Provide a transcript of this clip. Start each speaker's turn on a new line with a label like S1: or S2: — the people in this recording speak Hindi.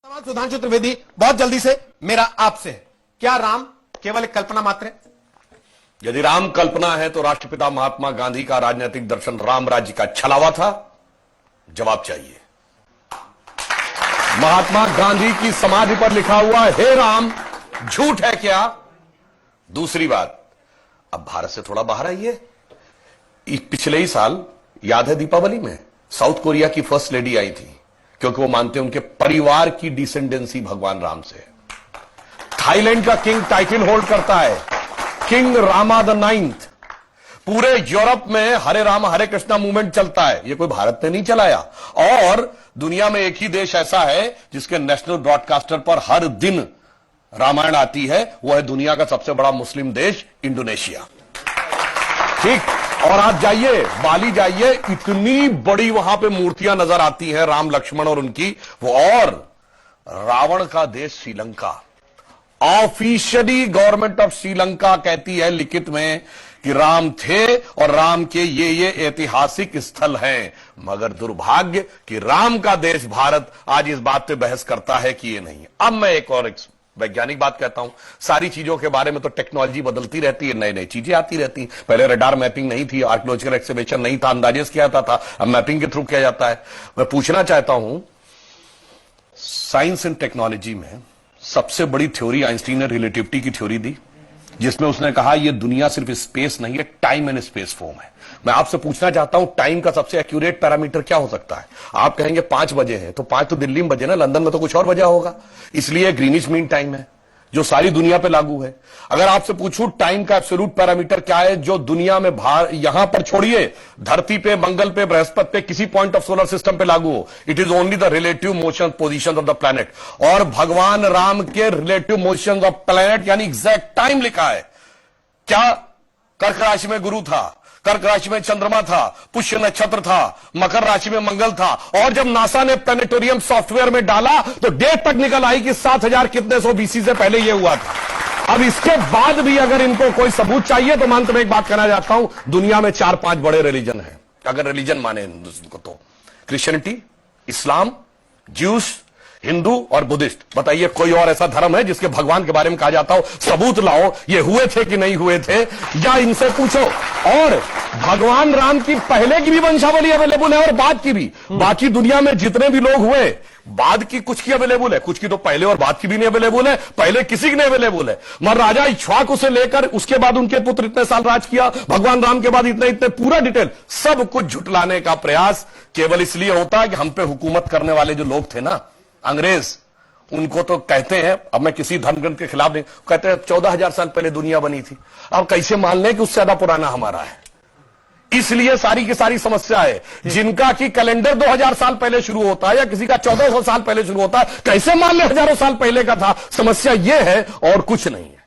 S1: सवाल सुधांशु त्रिवेदी, बहुत जल्दी से मेरा आपसे है, क्या राम केवल एक कल्पना मात्र है?
S2: यदि राम कल्पना है तो राष्ट्रपिता महात्मा गांधी का राजनीतिक दर्शन राम राज्य का छलावा था? जवाब चाहिए। महात्मा गांधी की समाधि पर लिखा हुआ हे राम झूठ है क्या? दूसरी बात, अब भारत से थोड़ा बाहर आइए। पिछले ही साल याद है दीपावली में साउथ कोरिया की फर्स्ट लेडी आई थी, क्योंकि वो मानते हैं उनके परिवार की डिसेंडेंसी भगवान राम से है। थाईलैंड का किंग टाइटल होल्ड करता है, किंग रामा द 9th। पूरे यूरोप में हरे राम हरे कृष्णा मूवमेंट चलता है, ये कोई भारत ने नहीं चलाया। और दुनिया में एक ही देश ऐसा है जिसके नेशनल ब्रॉडकास्टर पर हर दिन रामायण आती है, वो है दुनिया का सबसे बड़ा मुस्लिम देश इंडोनेशिया। ठीक, और आप जाइए बाली जाइए, इतनी बड़ी वहां पे मूर्तियां नजर आती हैं राम लक्ष्मण और उनकी वो। और रावण का देश Sri Lanka, officially government of Sri Lanka कहती है लिखित में कि राम थे और राम के ये ऐतिहासिक स्थल हैं, मगर दुर्भाग्य कि राम का देश भारत आज इस बात पे बहस करता है कि ये नहीं है। अब मैं एक और वैज्ञानिक बात कहता हूं, सारी चीजों के बारे में तो टेक्नोलॉजी बदलती रहती है, नई नई चीजें आती रहती हैं। पहले रडार मैपिंग नहीं थी, आर्कियोलॉजिकल एक्सकवेशन नहीं था, अंदाजे किया जाता था, अब मैपिंग के थ्रू किया जाता है। मैं पूछना चाहता हूं, साइंस एंड टेक्नोलॉजी में सबसे बड़ी थ्योरी आइंस्टीन ने रिलेटिविटी की थ्योरी दी, जिसमें उसने कहा यह दुनिया सिर्फ स्पेस नहीं है, टाइम एंड स्पेस फॉर्म है। मैं आपसे पूछना चाहता हूं, टाइम का सबसे एक्यूरेट पैरामीटर क्या हो सकता है? आप कहेंगे 5 बजे है, तो 5 तो दिल्ली में बजे ना, लंदन में तो कुछ और वजह होगा, इसलिए ग्रीनिच मीन टाइम है जो सारी दुनिया पे लागू है। अगर आपसे पूछूं टाइम का एब्सोल्यूट पैरामीटर क्या है जो दुनिया में यहां पर छोड़िए, धरती पे, मंगल पे, बृहस्पति पे, किसी पॉइंट ऑफ सोलर सिस्टम पे लागू हो, it is only the relative motion position of the planet. और भगवान राम के रिलेटिव मोशन ऑफ प्लैनेट यानी एग्जैक्ट टाइम लिखा है। क्या कर्क राशि में गुरु था, कर्क राशि में चंद्रमा था, पुष्य नक्षत्र था, मकर राशि में मंगल था, और जब नासा ने प्लैनेटोरियम सॉफ्टवेयर में डाला तो डेट तक निकल आई कि 7000 कितने सौ बीसी से पहले यह हुआ था। अब इसके बाद भी अगर इनको कोई सबूत चाहिए तो मैं अंत में एक बात कहना चाहता हूं, दुनिया में 4-5 बड़े रिलीजन हैं, अगर रिलीजन माने हिंदुस्तान को तो क्रिश्चियनिटी, इस्लाम, ज्यूस, हिंदू और बुद्धिस्ट। बताइए कोई और ऐसा धर्म है जिसके भगवान के बारे में कहा जाता हो सबूत लाओ ये हुए थे कि नहीं हुए थे, या इनसे पूछो। और भगवान राम की पहले की भी वंशावली अवेलेबल है और बाद की भी। बाकी दुनिया में जितने भी लोग हुए, बाद की कुछ की अवेलेबल है, कुछ की तो पहले और बाद की भी नहीं अवेलेबल है, पहले किसी की नहीं अवेलेबल है। मगर राजा इक्ष्वाकु से लेकर उसके बाद उनके पुत्र इतने साल राज किया, भगवान राम के बाद इतने इतने, पूरा डिटेल सब कुछ झुटलाने का प्रयास केवल इसलिए होता है कि हम पे हुकूमत करने वाले जो लोग थे ना, अंग्रेज, उनको तो कहते हैं, अब मैं किसी धर्म ग्रंथ के खिलाफ नहीं, कहते हैं 14,000 साल पहले दुनिया बनी थी। अब कैसे मान लें कि उससे ज्यादा पुराना हमारा है? इसलिए सारी की सारी समस्या है। जिनका कि कैलेंडर 2000 साल पहले शुरू होता है या किसी का 1400 साल पहले शुरू होता है, कैसे मान ले हजारों साल पहले का था? समस्या यह है और कुछ नहीं है।